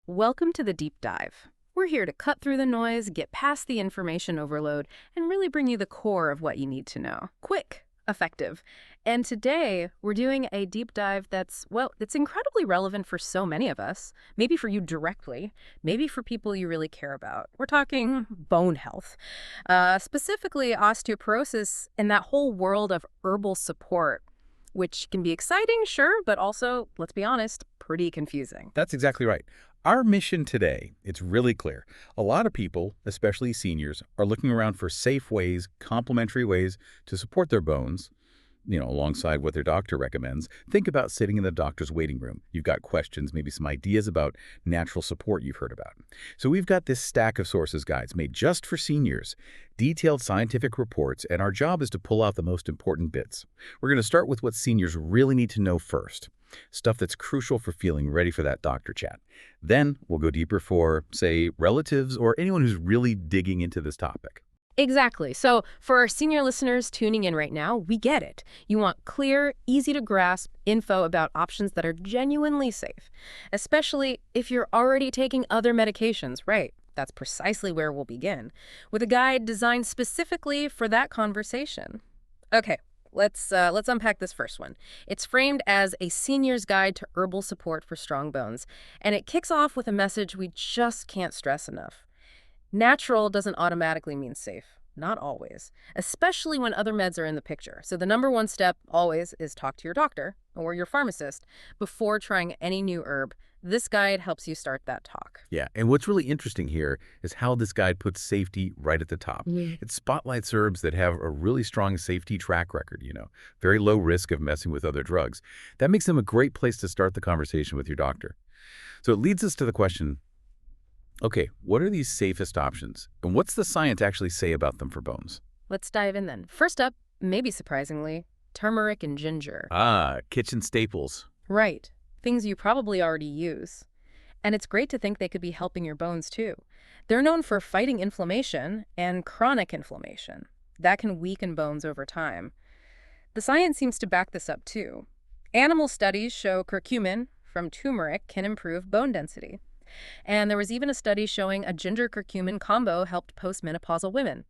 Welcome to the Deep Dive. We're here to cut through the noise, get past the information overload, and really bring you the core of what you need to know. Quick, effective. And today, we're doing a deep dive that's incredibly relevant for so many of us. Maybe for you directly, maybe for people you really care about. We're talking bone health, specifically osteoporosis and that whole world of herbal support, which can be exciting, sure, but also, let's be honest, pretty confusing. That's exactly right. Our mission today, it's really clear. A lot of people, especially seniors, are looking around for safe ways, complementary ways to support their bones, alongside what their doctor recommends. Think about sitting in the doctor's waiting room. You've got questions, maybe some ideas about natural support you've heard about. So we've got this stack of sources guides made just for seniors, detailed scientific reports, and our job is to pull out the most important bits. We're going to start with what seniors really need to know first. Stuff that's crucial for feeling ready for that doctor chat. Then we'll go deeper for, say, relatives or anyone who's really digging into this topic. Exactly. So for our senior listeners tuning in right now, we get it. You want clear, easy-to-grasp info about options that are genuinely safe, especially if you're already taking other medications, right? That's precisely where we'll begin, with a guide designed specifically for that conversation. Okay. Let's unpack this first one. It's framed as a senior's guide to herbal support for strong bones, and it kicks off with a message we just can't stress enough. Natural doesn't automatically mean safe. Not always, especially when other meds are in the picture. So the number one step always is talk to your doctor or your pharmacist before trying any new herb. This guide helps you start that talk. Yeah, and what's really interesting here is how this guide puts safety right at the top. It spotlights herbs that have a really strong safety track record, very low risk of messing with other drugs. That makes them a great place to start the conversation with your doctor. So it leads us to the question, okay, what are these safest options? And what's the science actually say about them for bones? Let's dive in then. First up, maybe surprisingly, turmeric and ginger. Ah, kitchen staples. Right. Things you probably already use. And it's great to think they could be helping your bones too. They're known for fighting inflammation and chronic inflammation. That can weaken bones over time. The science seems to back this up too. Animal studies show curcumin from turmeric can improve bone density. And there was even a study showing a ginger-curcumin combo helped postmenopausal women.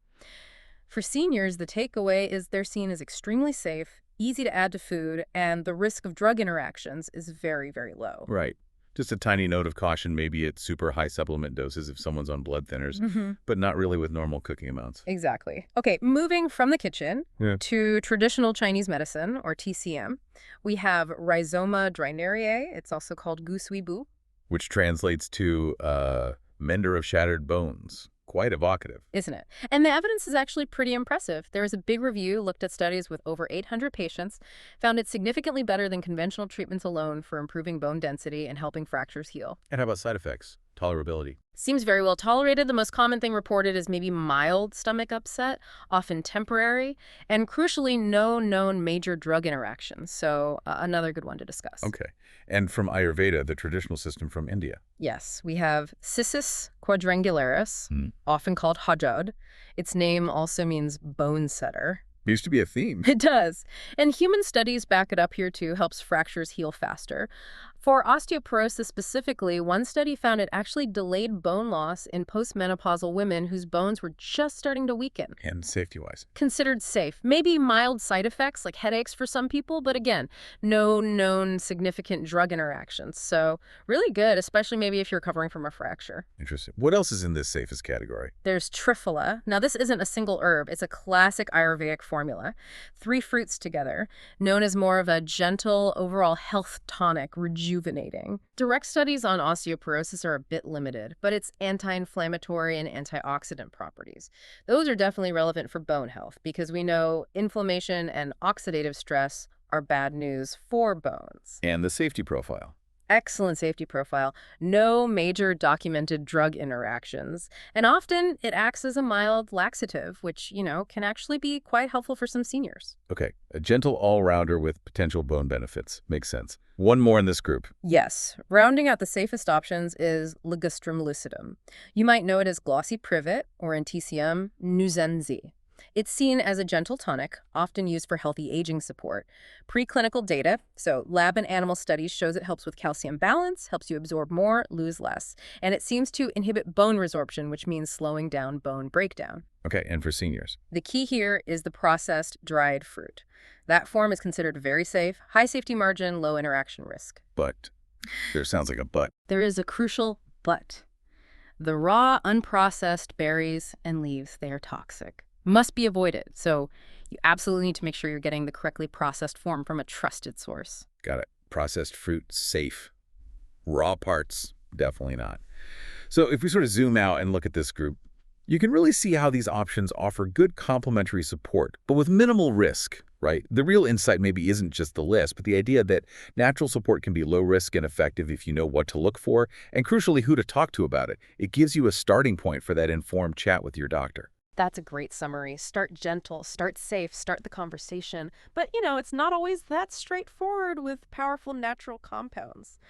For seniors, the takeaway is they're seen as extremely safe, easy to add to food, and the risk of drug interactions is very, very low. Right. Just a tiny note of caution, maybe at super high supplement doses if someone's on blood thinners, but not really with normal cooking amounts. Exactly. Okay, moving from the kitchen to traditional Chinese medicine, or TCM, we have Rhizoma drineriae. It's also called Gu Sui Bu. Which translates to mender of shattered bones. Quite evocative. Isn't it? And the evidence is actually pretty impressive. There was a big review, looked at studies with over 800 patients, found it significantly better than conventional treatments alone for improving bone density and helping fractures heal. And how about side effects? Tolerability? Seems very well tolerated. The most common thing reported is maybe mild stomach upset, often temporary, and crucially, no known major drug interactions. So another good one to discuss. Okay. And from Ayurveda, the traditional system from India? Yes, we have Cissus quadrangularis, often called Hajad. Its name also means bone setter. Used to be a theme. It does. And human studies back it up here too, helps fractures heal faster. For osteoporosis specifically, one study found it actually delayed bone loss in postmenopausal women whose bones were just starting to weaken. And safety-wise? Considered safe. Maybe mild side effects like headaches for some people, but again, no known significant drug interactions. So really good, especially maybe if you're recovering from a fracture. Interesting. What else is in this safest category? There's Triphala. Now, this isn't a single herb. It's a classic Ayurvedic formula. 3 fruits together, known as more of a gentle, overall health tonic, rejuvenating. Direct studies on osteoporosis are a bit limited, but its anti-inflammatory and antioxidant properties. Those are definitely relevant for bone health because we know inflammation and oxidative stress are bad news for bones. And the safety profile? Excellent safety profile. No major documented drug interactions. And often it acts as a mild laxative, which, can actually be quite helpful for some seniors. Okay. A gentle all-rounder with potential bone benefits. Makes sense. One more in this group. Yes. Rounding out the safest options is Ligustrum lucidum. You might know it as glossy privet, or in TCM, Nuzenzi. It's seen as a gentle tonic, often used for healthy aging support. Preclinical data, so lab and animal studies, shows it helps with calcium balance, helps you absorb more, lose less. And it seems to inhibit bone resorption, which means slowing down bone breakdown. Okay, and for seniors? The key here is the processed dried fruit. That form is considered very safe, high safety margin, low interaction risk. But there sounds like a but. There is a crucial but. The raw, unprocessed berries and leaves, they are toxic. Must be avoided. So you absolutely need to make sure you're getting the correctly processed form from a trusted source. Got it. Processed fruit, safe. Raw parts, definitely not. So if we sort of zoom out and look at this group, you can really see how these options offer good complementary support, but with minimal risk, right? The real insight maybe isn't just the list, but the idea that natural support can be low risk and effective if you know what to look for, and crucially, who to talk to about it. It gives you a starting point for that informed chat with your doctor. That's a great summary. Start gentle, start safe, start the conversation. But, it's not always that straightforward with powerful natural compounds.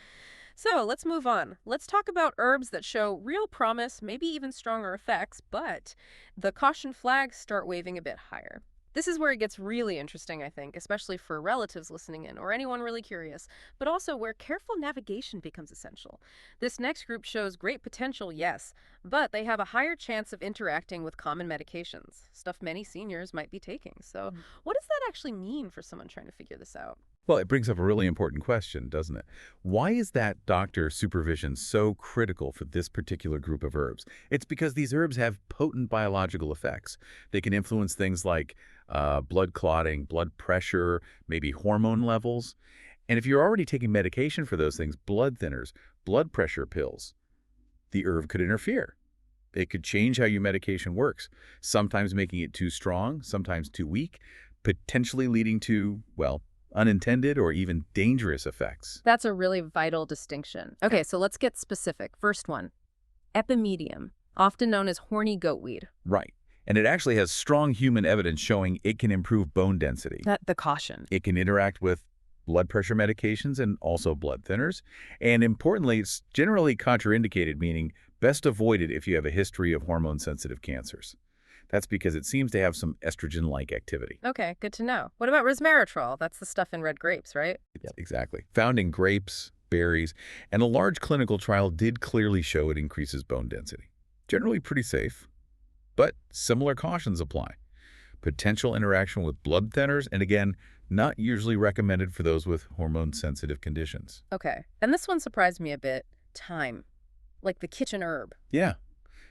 So let's move on. Let's talk about herbs that show real promise, maybe even stronger effects, but the caution flags start waving a bit higher. This is where it gets really interesting, I think, especially for relatives listening in or anyone really curious, but also where careful navigation becomes essential. This next group shows great potential, yes, but they have a higher chance of interacting with common medications, stuff many seniors might be taking. So what does that actually mean for someone trying to figure this out? Well, it brings up a really important question, doesn't it? Why is that doctor supervision so critical for this particular group of herbs? It's because these herbs have potent biological effects. They can influence things like blood clotting, blood pressure, maybe hormone levels. And if you're already taking medication for those things, blood thinners, blood pressure pills, the herb could interfere. It could change how your medication works, sometimes making it too strong, sometimes too weak, potentially leading to, well, unintended or even dangerous effects. That's a really vital distinction. Okay, so let's get specific. First one, epimedium, often known as horny goatweed. Right. And it actually has strong human evidence showing it can improve bone density. The caution. It can interact with blood pressure medications and also blood thinners. And importantly, it's generally contraindicated, meaning best avoided if you have a history of hormone-sensitive cancers. That's because it seems to have some estrogen-like activity. Okay, good to know. What about resveratrol? That's the stuff in red grapes, right? Yeah, exactly. Found in grapes, berries, and a large clinical trial did clearly show it increases bone density. Generally pretty safe, but similar cautions apply. Potential interaction with blood thinners, and again, not usually recommended for those with hormone-sensitive conditions. Okay, and this one surprised me a bit. Thyme, like the kitchen herb. Yeah,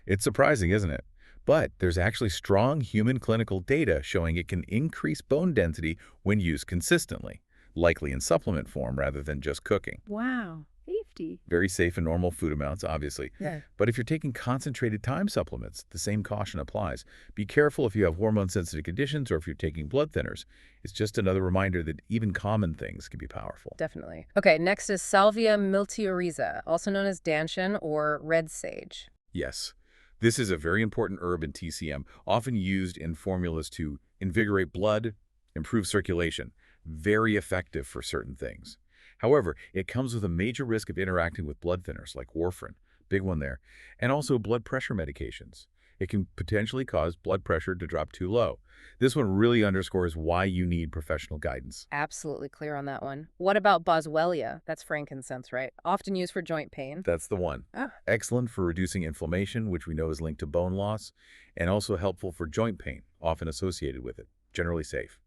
it's surprising, isn't it? But there's actually strong human clinical data showing it can increase bone density when used consistently, likely in supplement form rather than just cooking. Wow, safety. Very safe in normal food amounts, obviously. Yeah. But if you're taking concentrated thyme supplements, the same caution applies. Be careful if you have hormone-sensitive conditions or if you're taking blood thinners. It's just another reminder that even common things can be powerful. Definitely. Okay, next is Salvia miltiorrhiza, also known as danshin or red sage. Yes. This is a very important herb in TCM, often used in formulas to invigorate blood, improve circulation. Very effective for certain things. However, it comes with a major risk of interacting with blood thinners like warfarin, big one there, and also blood pressure medications. It can potentially cause blood pressure to drop too low. This one really underscores why you need professional guidance. Absolutely clear on that one. What about boswellia? That's frankincense, right? Often used for joint pain. That's the one. Ah. Excellent for reducing inflammation, which we know is linked to bone loss, and also helpful for joint pain, often associated with it. Generally safe.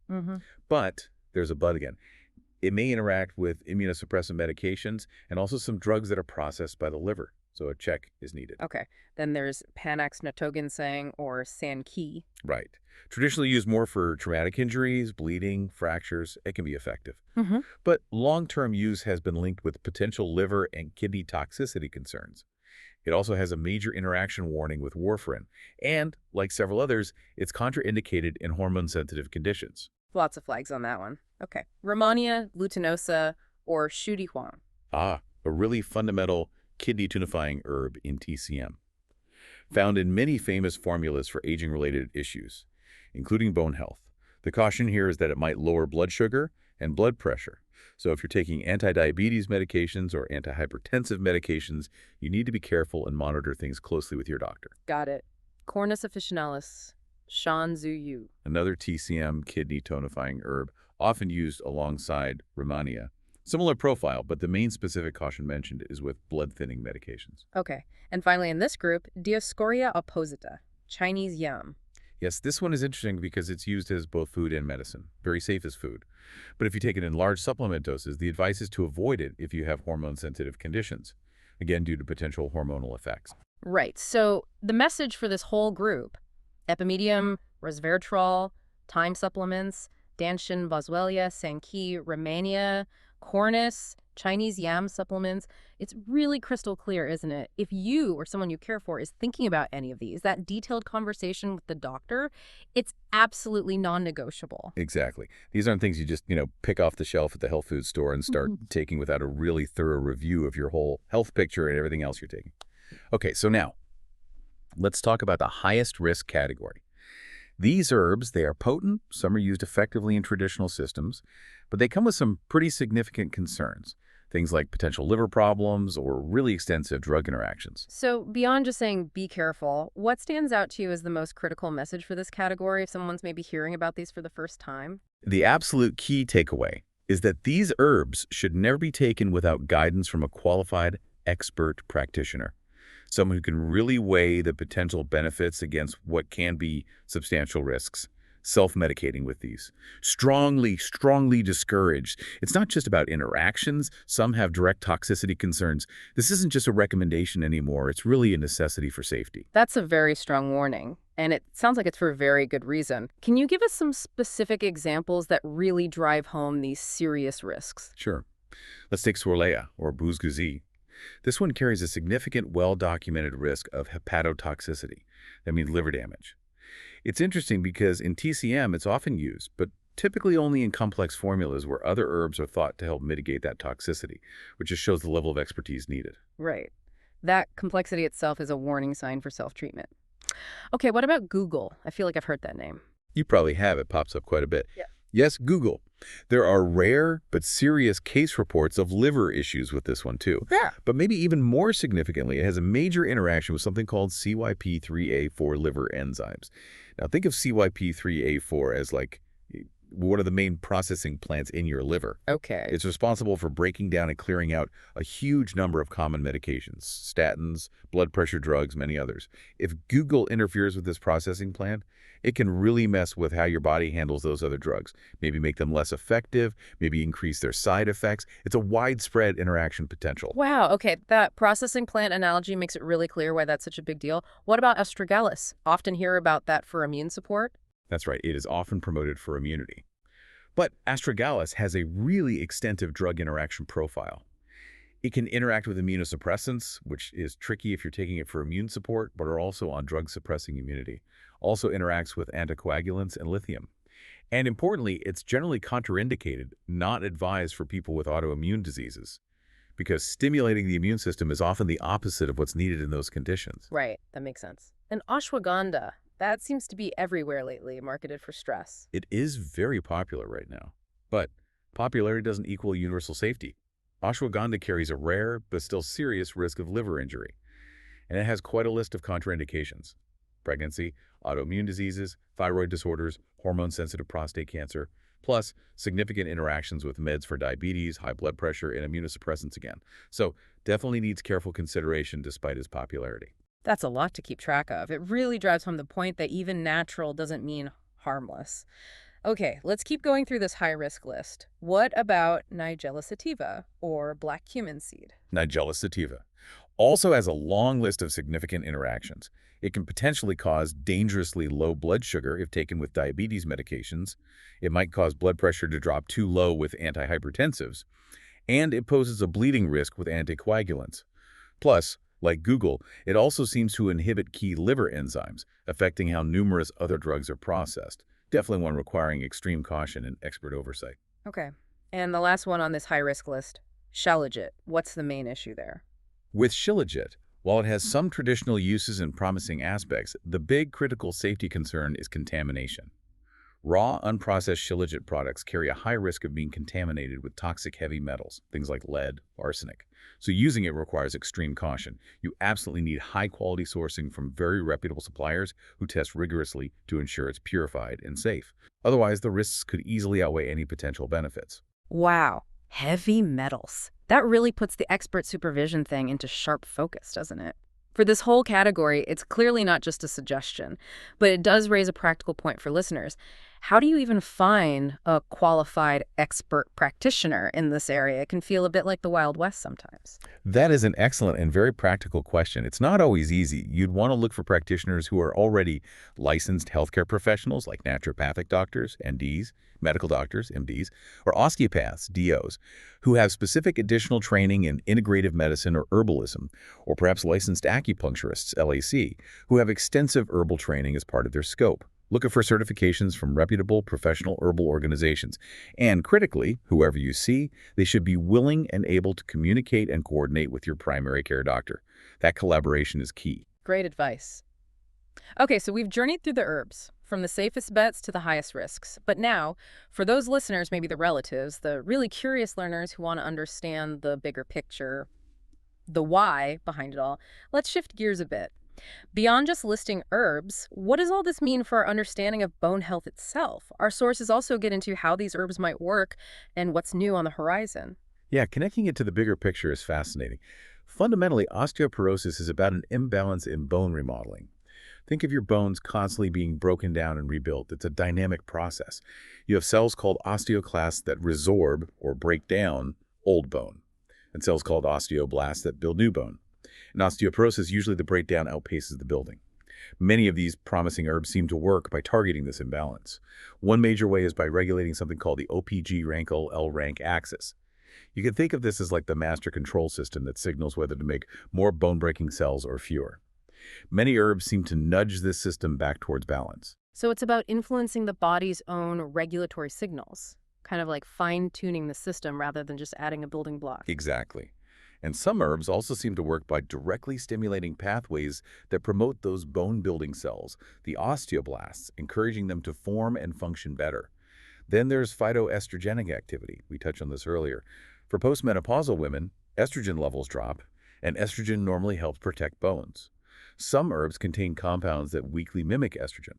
But there's a but again. It may interact with immunosuppressant medications and also some drugs that are processed by the liver. So a check is needed. Okay. Then there's Panax natoginseng or Sanqi. Right. Traditionally used more for traumatic injuries, bleeding, fractures. It can be effective. But long-term use has been linked with potential liver and kidney toxicity concerns. It also has a major interaction warning with warfarin. And, like several others, it's contraindicated in hormone-sensitive conditions. Lots of flags on that one. Okay. Romania glutinosa or shudihuang. Ah, a really fundamental kidney tonifying herb in TCM. Found in many famous formulas for aging-related issues, including bone health. The caution here is that it might lower blood sugar and blood pressure. So if you're taking anti-diabetes medications or antihypertensive medications, you need to be careful and monitor things closely with your doctor. Got it. Cornus officinalis, Shanzuyu. Another TCM kidney tonifying herb, often used alongside Rehmannia. Similar profile, but the main specific caution mentioned is with blood-thinning medications. Okay. And finally, in this group, Dioscorea opposita, Chinese yam. Yes, this one is interesting because it's used as both food and medicine. Very safe as food. But if you take it in large supplement doses, the advice is to avoid it if you have hormone-sensitive conditions, again, due to potential hormonal effects. Right. So the message for this whole group, epimedium, resveratrol, thyme supplements, danshin, boswellia, sankey, Rehmannia, cornus, Chinese yam supplements, it's really crystal clear, isn't it? If you or someone you care for is thinking about any of these, that detailed conversation with the doctor, it's absolutely non-negotiable. Exactly. These aren't things you just, pick off the shelf at the health food store and start taking without a really thorough review of your whole health picture and everything else you're taking. Okay, so now let's talk about the highest risk category. These herbs, they are potent, some are used effectively in traditional systems, but they come with some pretty significant concerns. Things like potential liver problems or really extensive drug interactions. So beyond just saying be careful, what stands out to you as the most critical message for this category if someone's maybe hearing about these for the first time? The absolute key takeaway is that these herbs should never be taken without guidance from a qualified expert practitioner. Someone who can really weigh the potential benefits against what can be substantial risks. Self-medicating with these. Strongly discouraged. It's not just about interactions. Some have direct toxicity concerns. This isn't just a recommendation anymore. It's really a necessity for safety. That's a very strong warning, and it sounds like it's for a very good reason. Can you give us some specific examples that really drive home these serious risks? Sure. Let's take Swarlea or Bouzgouzi. This one carries a significant, well-documented risk of hepatotoxicity. That means liver damage. It's interesting because in TCM, it's often used, but typically only in complex formulas where other herbs are thought to help mitigate that toxicity, which just shows the level of expertise needed. Right. That complexity itself is a warning sign for self-treatment. Okay, what about Google? I feel like I've heard that name. You probably have. It pops up quite a bit. Yeah. Yes, Google. There are rare but serious case reports of liver issues with this one, too. Yeah. But maybe even more significantly, it has a major interaction with something called CYP3A4 liver enzymes. Now, think of CYP3A4 as like one of the main processing plants in your liver. Okay. It's responsible for breaking down and clearing out a huge number of common medications, statins, blood pressure drugs, many others. If Google interferes with this processing plant, it can really mess with how your body handles those other drugs, maybe make them less effective, maybe increase their side effects. It's a widespread interaction potential. Wow, okay, that processing plant analogy makes it really clear why that's such a big deal. What about astragalus? Often hear about that for immune support? That's right, it is often promoted for immunity. But astragalus has a really extensive drug interaction profile. It can interact with immunosuppressants, which is tricky if you're taking it for immune support, but are also on drug-suppressing immunity. Also interacts with anticoagulants and lithium. And importantly, it's generally contraindicated, not advised for people with autoimmune diseases, because stimulating the immune system is often the opposite of what's needed in those conditions. Right, that makes sense. And ashwagandha, that seems to be everywhere lately, marketed for stress. It is very popular right now, but popularity doesn't equal universal safety. Ashwagandha carries a rare but still serious risk of liver injury, and it has quite a list of contraindications: pregnancy, autoimmune diseases, thyroid disorders, hormone-sensitive prostate cancer, plus significant interactions with meds for diabetes, high blood pressure, and immunosuppressants again. So definitely needs careful consideration despite its popularity. That's a lot to keep track of. It really drives home the point that even natural doesn't mean harmless. Okay, let's keep going through this high-risk list. What about Nigella sativa, or black cumin seed? Nigella sativa also has a long list of significant interactions. It can potentially cause dangerously low blood sugar if taken with diabetes medications. It might cause blood pressure to drop too low with antihypertensives. And it poses a bleeding risk with anticoagulants. Plus, like Google, it also seems to inhibit key liver enzymes, affecting how numerous other drugs are processed. Definitely one requiring extreme caution and expert oversight. Okay. And the last one on this high-risk list, Shilajit. What's the main issue there? With Shilajit, while it has some traditional uses and promising aspects, the big critical safety concern is contamination. Raw, unprocessed shilajit products carry a high risk of being contaminated with toxic heavy metals, things like lead, arsenic. So using it requires extreme caution. You absolutely need high-quality sourcing from very reputable suppliers who test rigorously to ensure it's purified and safe. Otherwise, the risks could easily outweigh any potential benefits. Wow, heavy metals. That really puts the expert supervision thing into sharp focus, doesn't it? For this whole category, it's clearly not just a suggestion, but it does raise a practical point for listeners. How do you even find a qualified expert practitioner in this area? It can feel a bit like the Wild West sometimes. That is an excellent and very practical question. It's not always easy. You'd want to look for practitioners who are already licensed healthcare professionals like naturopathic doctors, NDs, medical doctors, MDs, or osteopaths, DOs, who have specific additional training in integrative medicine or herbalism, or perhaps licensed acupuncturists, LAC, who have extensive herbal training as part of their scope. Looking for certifications from reputable professional herbal organizations. And critically, whoever you see, they should be willing and able to communicate and coordinate with your primary care doctor. That collaboration is key. Great advice. Okay, so we've journeyed through the herbs, from the safest bets to the highest risks. But now, for those listeners, maybe the relatives, the really curious learners who want to understand the bigger picture, the why behind it all, let's shift gears a bit. Beyond just listing herbs, what does all this mean for our understanding of bone health itself? Our sources also get into how these herbs might work and what's new on the horizon. Yeah, connecting it to the bigger picture is fascinating. Fundamentally, osteoporosis is about an imbalance in bone remodeling. Think of your bones constantly being broken down and rebuilt. It's a dynamic process. You have cells called osteoclasts that resorb or break down old bone, and cells called osteoblasts that build new bone. In osteoporosis, usually the breakdown outpaces the building. Many of these promising herbs seem to work by targeting this imbalance. One major way is by regulating something called the OPG-RANKL-L-rank axis. You can think of this as like the master control system that signals whether to make more bone-breaking cells or fewer. Many herbs seem to nudge this system back towards balance. So it's about influencing the body's own regulatory signals, kind of like fine-tuning the system rather than just adding a building block. Exactly. And some herbs also seem to work by directly stimulating pathways that promote those bone-building cells, the osteoblasts, encouraging them to form and function better. Then there's phytoestrogenic activity. We touched on this earlier. For postmenopausal women, estrogen levels drop, and estrogen normally helps protect bones. Some herbs contain compounds that weakly mimic estrogen.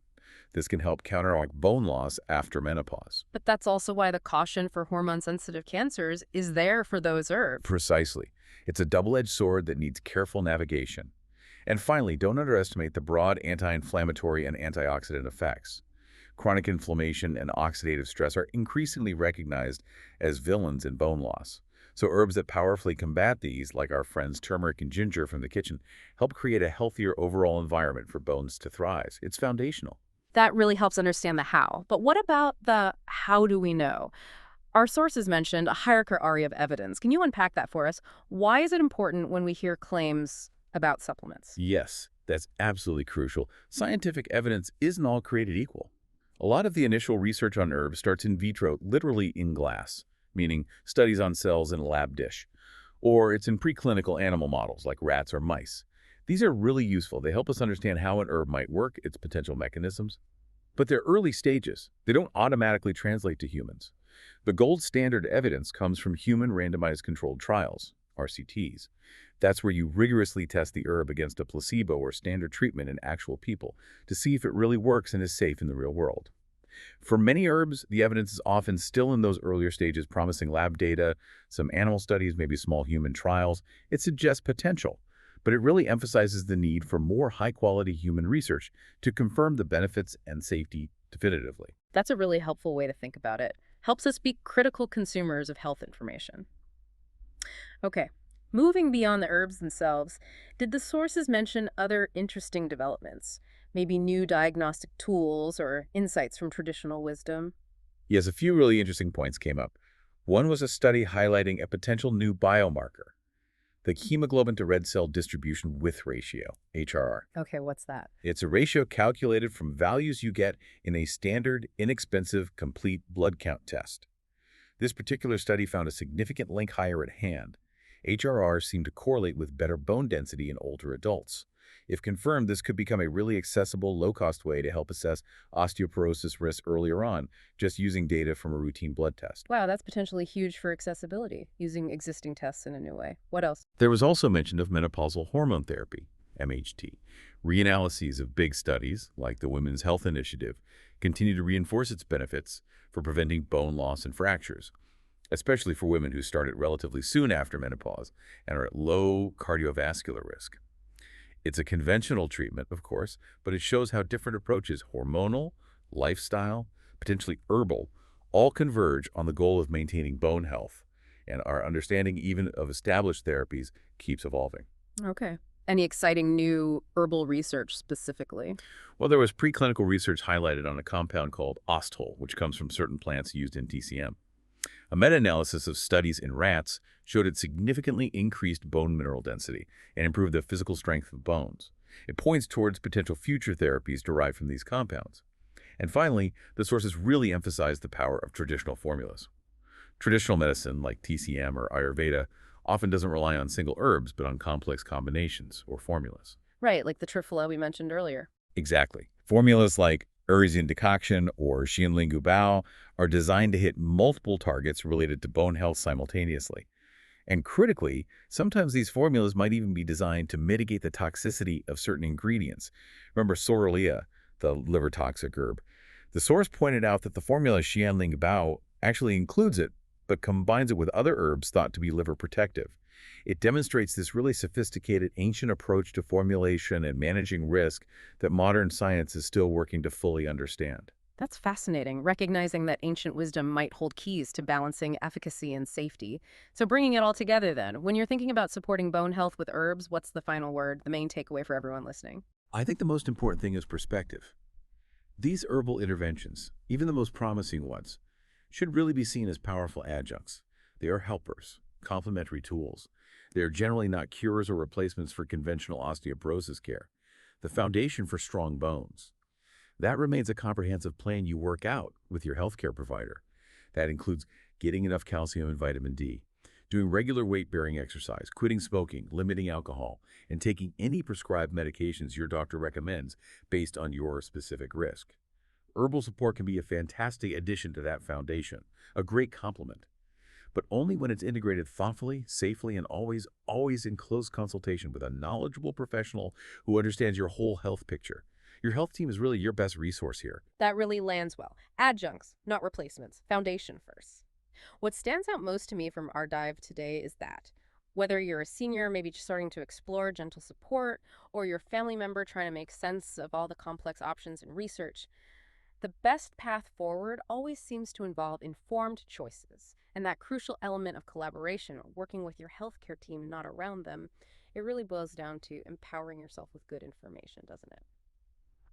This can help counteract bone loss after menopause. But that's also why the caution for hormone-sensitive cancers is there for those herbs. Precisely. It's a double-edged sword that needs careful navigation. And finally, don't underestimate the broad anti-inflammatory and antioxidant effects. Chronic inflammation and oxidative stress are increasingly recognized as villains in bone loss. So herbs that powerfully combat these, like our friends turmeric and ginger from the kitchen, help create a healthier overall environment for bones to thrive. It's foundational. That really helps understand the how. But what about the how do we know? Our sources mentioned a hierarchy of evidence. Can you unpack that for us? Why is it important when we hear claims about supplements? Yes, that's absolutely crucial. Scientific evidence isn't all created equal. A lot of the initial research on herbs starts in vitro, literally in glass, meaning studies on cells in a lab dish. Or it's in preclinical animal models like rats or mice. These are really useful. They help us understand how an herb might work, its potential mechanisms. But they're early stages. They don't automatically translate to humans. The gold standard evidence comes from human randomized controlled trials, RCTs. That's where you rigorously test the herb against a placebo or standard treatment in actual people to see if it really works and is safe in the real world. For many herbs, the evidence is often still in those earlier stages, promising lab data, some animal studies, maybe small human trials. It suggests potential, but it really emphasizes the need for more high-quality human research to confirm the benefits and safety definitively. That's a really helpful way to think about it. Helps us be critical consumers of health information. Okay, moving beyond the herbs themselves, did the sources mention other interesting developments? Maybe new diagnostic tools or insights from traditional wisdom? Yes, a few really interesting points came up. One was a study highlighting a potential new biomarker, the hemoglobin to red cell distribution width ratio, HRR. Okay, what's that? It's a ratio calculated from values you get in a standard, inexpensive, complete blood count test. This particular study found a significant link higher at hand. HRR seemed to correlate with better bone density in older adults. If confirmed, this could become a really accessible, low-cost way to help assess osteoporosis risk earlier on, just using data from a routine blood test. Wow, that's potentially huge for accessibility, using existing tests in a new way. What else? There was also mention of menopausal hormone therapy, MHT. Reanalyses of big studies, like the Women's Health Initiative, continue to reinforce its benefits for preventing bone loss and fractures, especially for women who start it relatively soon after menopause and are at low cardiovascular risk. It's a conventional treatment, of course, but it shows how different approaches, hormonal, lifestyle, potentially herbal, all converge on the goal of maintaining bone health, and our understanding even of established therapies keeps evolving. Okay. Any exciting new herbal research specifically? Well, there was preclinical research highlighted on a compound called ostol, which comes from certain plants used in TCM. A meta-analysis of studies in rats showed it significantly increased bone mineral density and improved the physical strength of bones. It points towards potential future therapies derived from these compounds. And finally, the sources really emphasized the power of traditional formulas. Traditional medicine, like TCM or Ayurveda, often doesn't rely on single herbs, but on complex combinations or formulas. Right, like the triphala we mentioned earlier. Exactly. Formulas like Urizian decoction or Xianlingu Bao are designed to hit multiple targets related to bone health simultaneously. And critically, sometimes these formulas might even be designed to mitigate the toxicity of certain ingredients. Remember Sorrelia, the liver toxic herb. The source pointed out that the formula Xianling Bao actually includes it, but combines it with other herbs thought to be liver protective. It demonstrates this really sophisticated ancient approach to formulation and managing risk that modern science is still working to fully understand. That's fascinating, recognizing that ancient wisdom might hold keys to balancing efficacy and safety. So bringing it all together then, when you're thinking about supporting bone health with herbs, what's the final word, the main takeaway for everyone listening? I think the most important thing is perspective. These herbal interventions, even the most promising ones, should really be seen as powerful adjuncts. They are helpers, complementary tools. They are generally not cures or replacements for conventional osteoporosis care, the foundation for strong bones. That remains a comprehensive plan you work out with your healthcare provider. That includes getting enough calcium and vitamin D, doing regular weight-bearing exercise, quitting smoking, limiting alcohol, and taking any prescribed medications your doctor recommends based on your specific risk. Herbal support can be a fantastic addition to that foundation, a great complement, but only when it's integrated thoughtfully, safely, and always in close consultation with a knowledgeable professional who understands your whole health picture. Your health team is really your best resource here. That really lands well. Adjuncts, not replacements. Foundation first. What stands out most to me from our dive today is that whether you're a senior, maybe just starting to explore gentle support, or your family member trying to make sense of all the complex options and research, the best path forward always seems to involve informed choices. And that crucial element of collaboration, working with your healthcare team, not around them, it really boils down to empowering yourself with good information, doesn't it?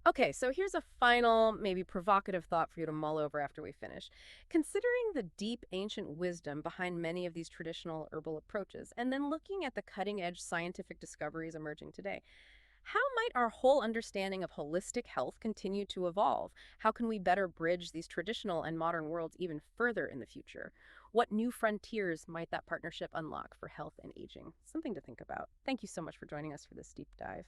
Okay, so here's a final, maybe provocative thought for you to mull over after we finish. Considering the deep ancient wisdom behind many of these traditional herbal approaches, and then looking at the cutting edge scientific discoveries emerging today, how might our whole understanding of holistic health continue to evolve? How can we better bridge these traditional and modern worlds even further in the future? What new frontiers might that partnership unlock for health and aging? Something to think about. Thank you so much for joining us for this deep dive.